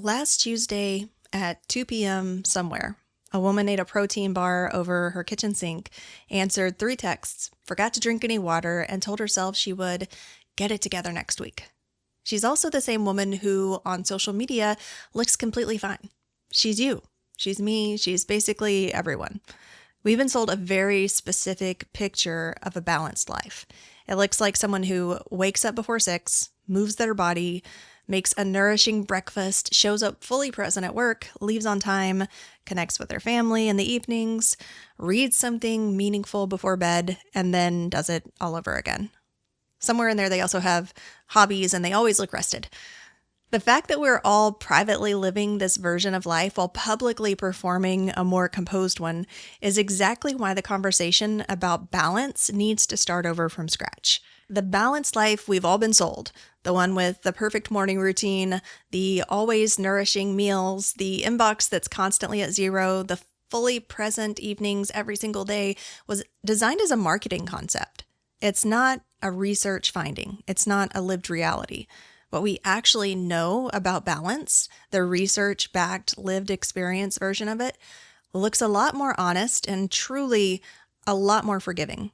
Last Tuesday at 2 p.m. somewhere, a woman ate a protein bar over her kitchen sink, answered 3 texts, forgot to drink any water, and told herself she would get it together next week. She's also the same woman who, on social media, looks completely fine. She's you. She's me. She's basically everyone. We've been sold a very specific picture of a balanced life. It looks like someone who wakes up before 6, moves their body, makes a nourishing breakfast, shows up fully present at work, leaves on time, connects with their family in the evenings, reads something meaningful before bed, and then does it all over again. Somewhere in there, they also have hobbies and they always look rested. The fact that we're all privately living this version of life while publicly performing a more composed one is exactly why the conversation about balance needs to start over from scratch. The balanced life we've all been sold, the one with the perfect morning routine, the always nourishing meals, the inbox that's constantly at 0, the fully present evenings every single day, was designed as a marketing concept. It's not a research finding. It's not a lived reality. What we actually know about balance, the research-backed lived experience version of it, looks a lot more honest and truly a lot more forgiving.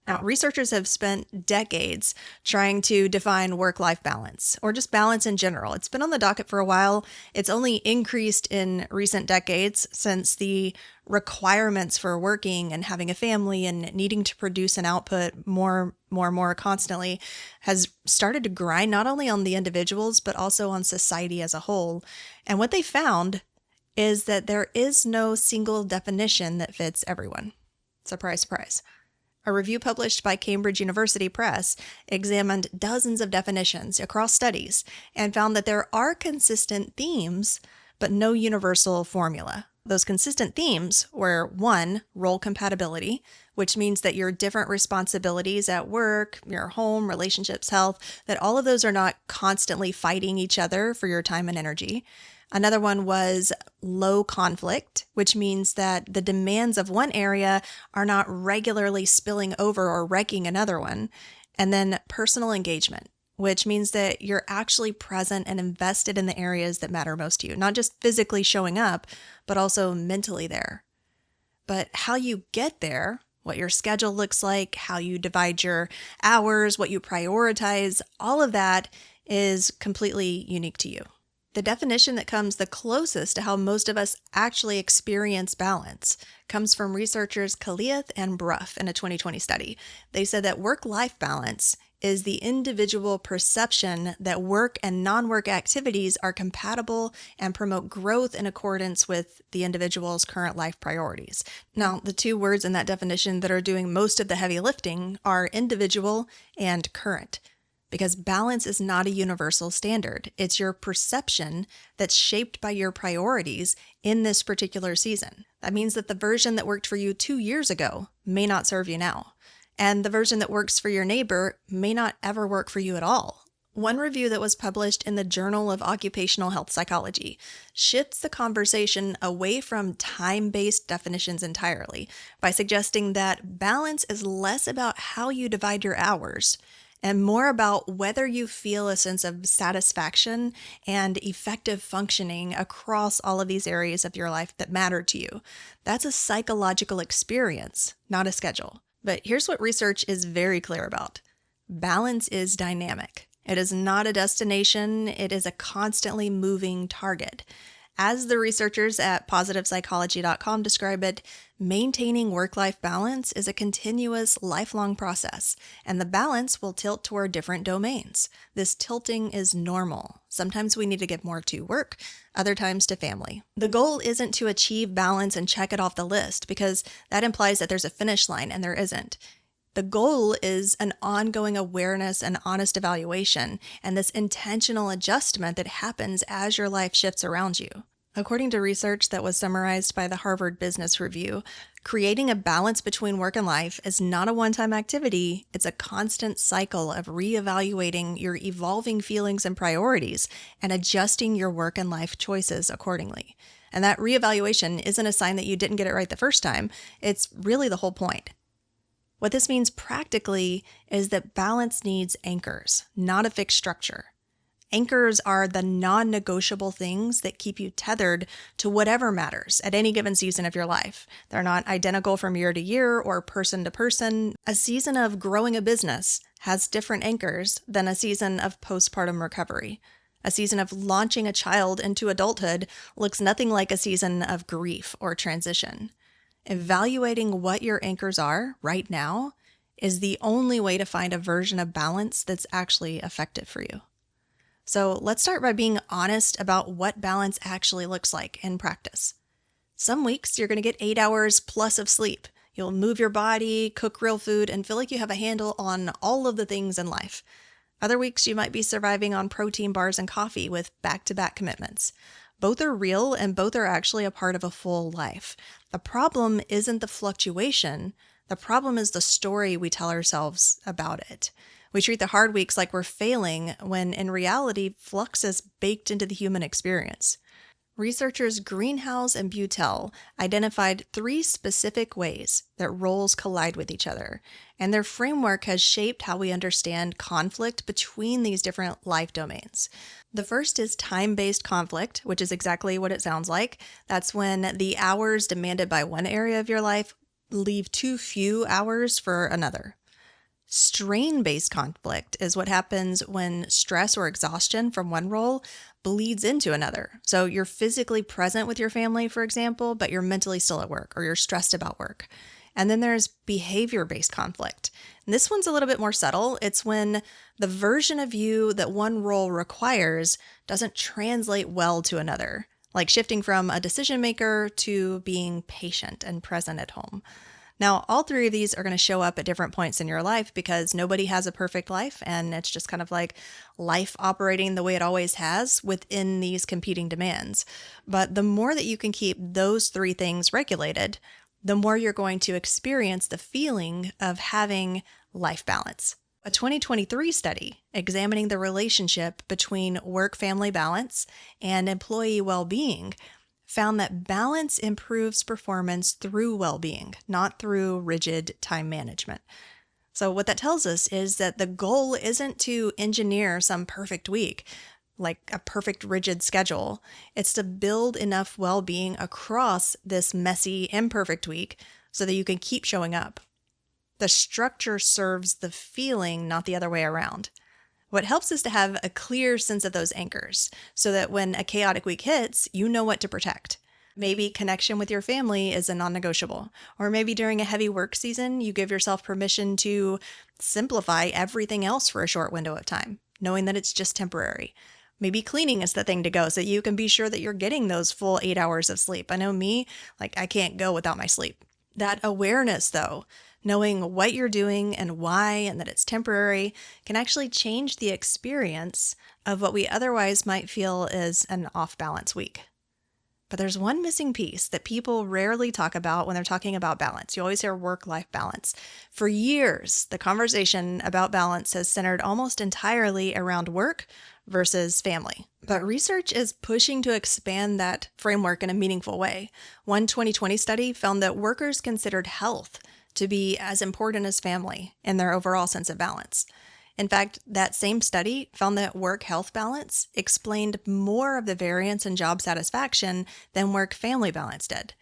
Now, researchers have spent decades trying to define work-life balance, or just balance in general. It's been on the docket for a while. It's only increased in recent decades since the requirements for working and having a family and needing to produce an output more constantly has started to grind not only on the individuals, but also on society as a whole. And what they found is that there is no single definition that fits everyone. Surprise, surprise. A review published by Cambridge University Press examined dozens of definitions across studies and found that there are consistent themes, but no universal formula. Those consistent themes were 1, role compatibility, which means that your different responsibilities at work, your home, relationships, health, that all of those are not constantly fighting each other for your time and energy. Another one was low conflict, which means that the demands of one area are not regularly spilling over or wrecking another one. And then personal engagement, which means that you're actually present and invested in the areas that matter most to you, not just physically showing up, but also mentally there. But how you get there, what your schedule looks like, how you divide your hours, what you prioritize, all of that is completely unique to you. The definition that comes the closest to how most of us actually experience balance comes from researchers Kaliath and Bruff in a 2020 study. They said that work-life balance is the individual perception that work and non-work activities are compatible and promote growth in accordance with the individual's current life priorities. Now, the 2 words in that definition that are doing most of the heavy lifting are individual and current. Because balance is not a universal standard. It's your perception that's shaped by your priorities in this particular season. That means that the version that worked for you 2 years ago may not serve you now. And the version that works for your neighbor may not ever work for you at all. One review that was published in the Journal of Occupational Health Psychology shifts the conversation away from time-based definitions entirely by suggesting that balance is less about how you divide your hours and more about whether you feel a sense of satisfaction and effective functioning across all of these areas of your life that matter to you. That's a psychological experience, not a schedule. But here's what research is very clear about. Balance is dynamic. It is not a destination. It is a constantly moving target. As the researchers at positivepsychology.com describe it, maintaining work-life balance is a continuous, lifelong process, and the balance will tilt toward different domains. This tilting is normal. Sometimes we need to give more to work, other times to family. The goal isn't to achieve balance and check it off the list, because that implies that there's a finish line, and there isn't. The goal is an ongoing awareness and honest evaluation, and this intentional adjustment that happens as your life shifts around you. According to research that was summarized by the Harvard Business Review, creating a balance between work and life is not a one-time activity. It's a constant cycle of reevaluating your evolving feelings and priorities and adjusting your work and life choices accordingly. And that reevaluation isn't a sign that you didn't get it right the first time. It's really the whole point. What this means practically is that balance needs anchors, not a fixed structure. Anchors are the non-negotiable things that keep you tethered to whatever matters at any given season of your life. They're not identical from year to year or person to person. A season of growing a business has different anchors than a season of postpartum recovery. A season of launching a child into adulthood looks nothing like a season of grief or transition. Evaluating what your anchors are right now is the only way to find a version of balance that's actually effective for you. So let's start by being honest about what balance actually looks like in practice. Some weeks you're going to get 8 hours plus of sleep. You'll move your body, cook real food, and feel like you have a handle on all of the things in life. Other weeks you might be surviving on protein bars and coffee with back-to-back commitments. Both are real and both are actually a part of a full life. The problem isn't the fluctuation. The problem is the story we tell ourselves about it. We treat the hard weeks like we're failing when in reality, flux is baked into the human experience. Researchers Greenhouse and Butel identified 3 specific ways that roles collide with each other, and their framework has shaped how we understand conflict between these different life domains. The first is time-based conflict, which is exactly what it sounds like. That's when the hours demanded by one area of your life leave too few hours for another. Strain-based conflict is what happens when stress or exhaustion from one role bleeds into another. So you're physically present with your family, for example, but you're mentally still at work or you're stressed about work. And then there's behavior-based conflict. And this one's a little bit more subtle. It's when the version of you that one role requires doesn't translate well to another, like shifting from a decision maker to being patient and present at home. Now, all 3 of these are going to show up at different points in your life because nobody has a perfect life, and it's just kind of like life operating the way it always has within these competing demands. But the more that you can keep those 3 things regulated, the more you're going to experience the feeling of having life balance. A 2023 study examining the relationship between work-family balance and employee well-being found that balance improves performance through well-being, not through rigid time management. So what that tells us is that the goal isn't to engineer some perfect week, like a perfect rigid schedule. It's to build enough well-being across this messy, imperfect week so that you can keep showing up. The structure serves the feeling, not the other way around. What helps is to have a clear sense of those anchors so that when a chaotic week hits, you know what to protect. Maybe connection with your family is a non-negotiable, or maybe during a heavy work season, you give yourself permission to simplify everything else for a short window of time, knowing that it's just temporary. Maybe cleaning is the thing to go so you can be sure that you're getting those full 8 hours of sleep. I know me, I can't go without my sleep. That awareness though, knowing what you're doing and why and that it's temporary can actually change the experience of what we otherwise might feel is an off-balance week. But there's one missing piece that people rarely talk about when they're talking about balance. You always hear work-life balance. For years, the conversation about balance has centered almost entirely around work versus family. But research is pushing to expand that framework in a meaningful way. One 2020 study found that workers considered health to be as important as family in their overall sense of balance. In fact, that same study found that work-health balance explained more of the variance in job satisfaction than work-family balance did.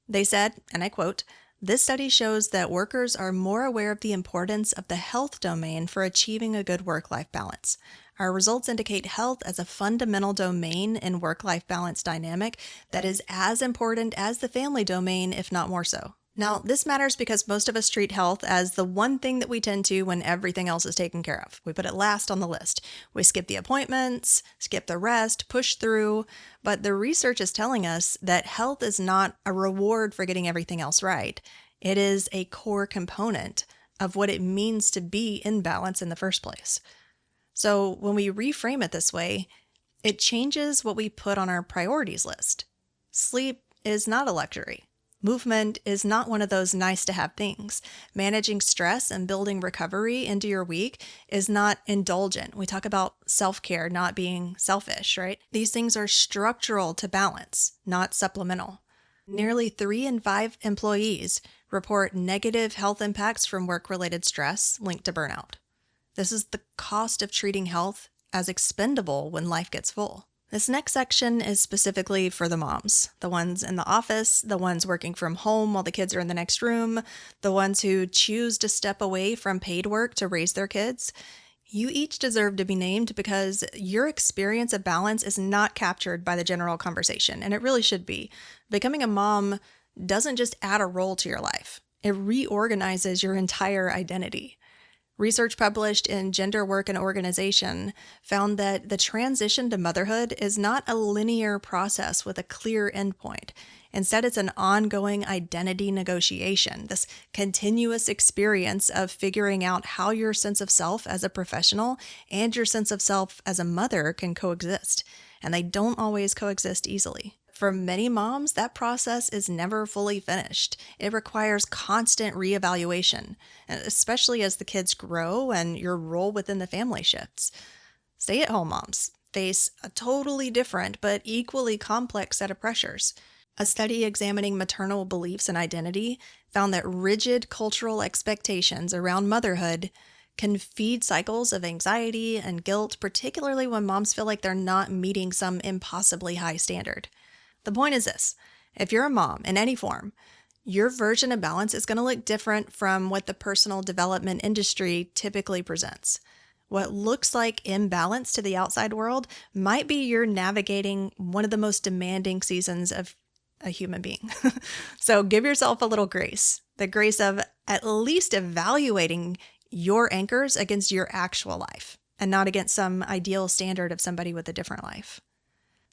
They said, and I quote, "This study shows that workers are more aware of the importance of the health domain for achieving a good work-life balance. Our results indicate health as a fundamental domain in work-life balance dynamic that is as important as the family domain, if not more so." Now, this matters because most of us treat health as the one thing that we tend to when everything else is taken care of. We put it last on the list. We skip the appointments, skip the rest, push through. But the research is telling us that health is not a reward for getting everything else right. It is a core component of what it means to be in balance in the first place. So when we reframe it this way, it changes what we put on our priorities list. Sleep is not a luxury. Movement is not one of those nice-to-have things. Managing stress and building recovery into your week is not indulgent. We talk about self-care not being selfish, right? These things are structural to balance, not supplemental. Nearly 3 in 5 employees report negative health impacts from work-related stress linked to burnout. This is the cost of treating health as expendable when life gets full. This next section is specifically for the moms, the ones in the office, the ones working from home while the kids are in the next room, the ones who choose to step away from paid work to raise their kids. You each deserve to be named because your experience of balance is not captured by the general conversation, and it really should be. Becoming a mom doesn't just add a role to your life. It reorganizes your entire identity. Research published in Gender, Work, and Organization found that the transition to motherhood is not a linear process with a clear endpoint. Instead, it's an ongoing identity negotiation, this continuous experience of figuring out how your sense of self as a professional and your sense of self as a mother can coexist. And they don't always coexist easily. For many moms, that process is never fully finished. It requires constant reevaluation, especially as the kids grow and your role within the family shifts. Stay-at-home moms face a totally different but equally complex set of pressures. A study examining maternal beliefs and identity found that rigid cultural expectations around motherhood can feed cycles of anxiety and guilt, particularly when moms feel like they're not meeting some impossibly high standard. The point is this: if you're a mom in any form, your version of balance is going to look different from what the personal development industry typically presents. What looks like imbalance to the outside world might be you're navigating one of the most demanding seasons of a human being. So give yourself a little grace, the grace of at least evaluating your anchors against your actual life and not against some ideal standard of somebody with a different life.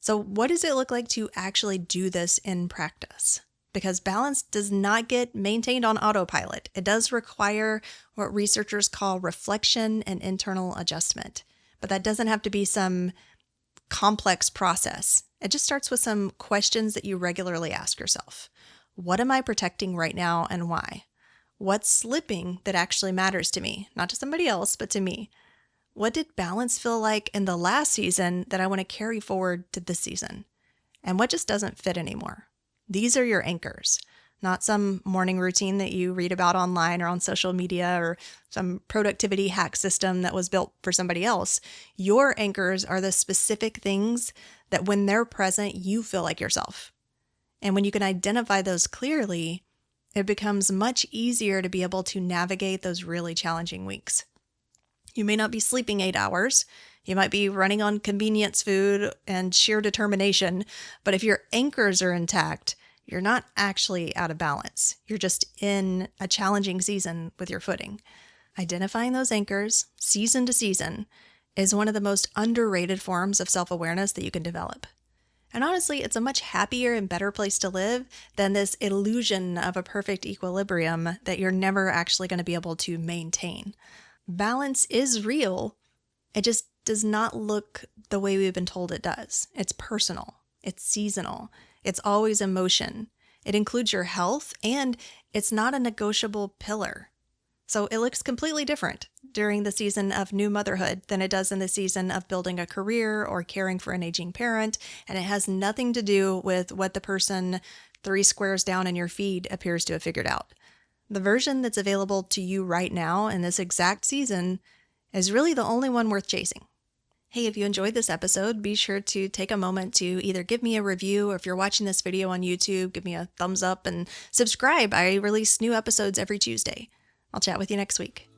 So what does it look like to actually do this in practice? Because balance does not get maintained on autopilot. It does require what researchers call reflection and internal adjustment. But that doesn't have to be some complex process. It just starts with some questions that you regularly ask yourself. What am I protecting right now and why? What's slipping that actually matters to me? Not to somebody else, but to me. What did balance feel like in the last season that I want to carry forward to this season? And what just doesn't fit anymore? These are your anchors, not some morning routine that you read about online or on social media or some productivity hack system that was built for somebody else. Your anchors are the specific things that when they're present, you feel like yourself. And when you can identify those clearly, it becomes much easier to be able to navigate those really challenging weeks. You may not be sleeping 8 hours. You might be running on convenience food and sheer determination. But if your anchors are intact, you're not actually out of balance. You're just in a challenging season with your footing. Identifying those anchors, season to season, is one of the most underrated forms of self-awareness that you can develop. And honestly, it's a much happier and better place to live than this illusion of a perfect equilibrium that you're never actually going to be able to maintain. Balance is real. It just does not look the way we've been told it does. It's personal. It's seasonal. It's always emotion. It includes your health, and it's not a negotiable pillar. So it looks completely different during the season of new motherhood than it does in the season of building a career or caring for an aging parent, and it has nothing to do with what the person 3 squares down in your feed appears to have figured out. The version that's available to you right now in this exact season is really the only one worth chasing. Hey, if you enjoyed this episode, be sure to take a moment to either give me a review, or if you're watching this video on YouTube, give me a thumbs up and subscribe. I release new episodes every Tuesday. I'll chat with you next week.